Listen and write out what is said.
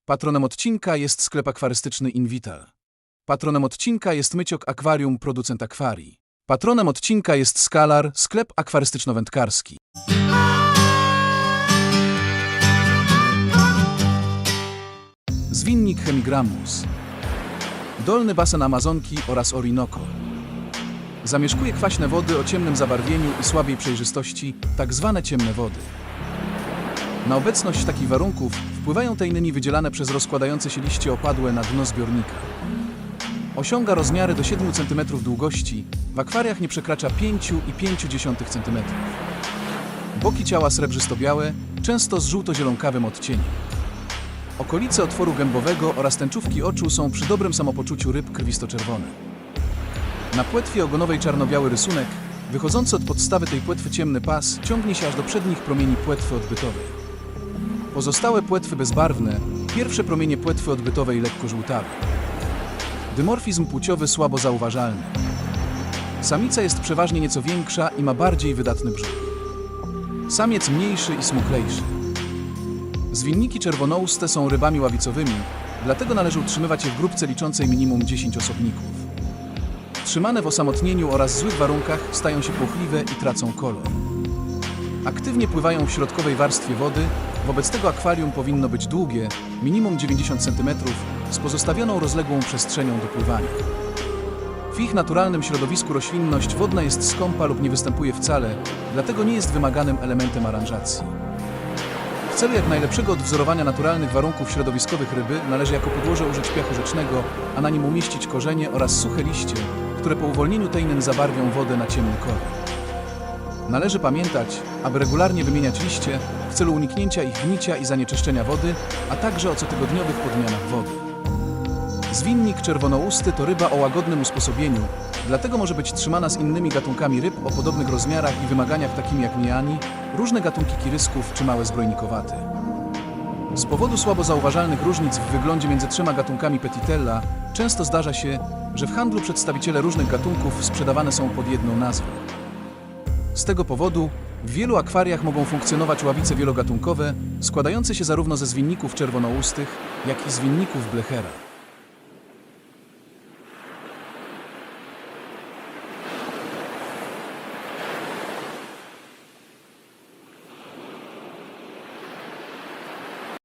Patronem odcinka jest sklep akwarystyczny Invital. Patronem odcinka jest Myciok Akwarium, producent akwarii. Patronem odcinka jest Skalar, sklep akwarystyczno-wędkarski. Zwinnik Hemigramus. Dolny basen Amazonki oraz Orinoco. Zamieszkuje kwaśne wody o ciemnym zabarwieniu i słabej przejrzystości, tak zwane ciemne wody. Na obecność takich warunków wpływają tajniny wydzielane przez rozkładające się liście opadłe na dno zbiornika. Osiąga rozmiary do 7 cm długości, w akwariach nie przekracza 5,5 cm. Boki ciała srebrzysto-białe, często z żółto-zielonkawym odcieniem. Okolice otworu gębowego oraz tęczówki oczu są przy dobrym samopoczuciu ryb krwisto-czerwone. Na płetwie ogonowej czarno-biały rysunek, wychodzący od podstawy tej płetwy ciemny pas ciągnie się aż do przednich promieni płetwy odbytowej. Pozostałe płetwy bezbarwne, pierwsze promienie płetwy odbytowej lekko żółtawe. Dymorfizm płciowy słabo zauważalny. Samica jest przeważnie nieco większa i ma bardziej wydatny brzuch. Samiec mniejszy i smuklejszy. Zwinniki czerwonouste są rybami ławicowymi, dlatego należy utrzymywać je w grupce liczącej minimum 10 osobników. Trzymane w osamotnieniu oraz złych warunkach stają się płochliwe i tracą kolor. Aktywnie pływają w środkowej warstwie wody, wobec tego akwarium powinno być długie, minimum 90 cm, z pozostawioną rozległą przestrzenią do pływania. W ich naturalnym środowisku roślinność wodna jest skąpa lub nie występuje wcale, dlatego nie jest wymaganym elementem aranżacji. W celu jak najlepszego odwzorowania naturalnych warunków środowiskowych ryby należy jako podłoże użyć piachu rzecznego, a na nim umieścić korzenie oraz suche liście, które po uwolnieniu tejnyn zabarwią wodę na ciemny kolor. Należy pamiętać, aby regularnie wymieniać liście w celu uniknięcia ich gnicia i zanieczyszczenia wody, a także o cotygodniowych podmianach wody. Zwinnik czerwonousty to ryba o łagodnym usposobieniu, dlatego może być trzymana z innymi gatunkami ryb o podobnych rozmiarach i wymaganiach takimi jak miani, różne gatunki kirysków czy małe zbrojnikowate. Z powodu słabo zauważalnych różnic w wyglądzie między trzema gatunkami Petitella często zdarza się, że w handlu przedstawiciele różnych gatunków sprzedawane są pod jedną nazwą. Z tego powodu w wielu akwariach mogą funkcjonować ławice wielogatunkowe, składające się zarówno ze zwinników czerwonoustych, jak i zwinników blechera.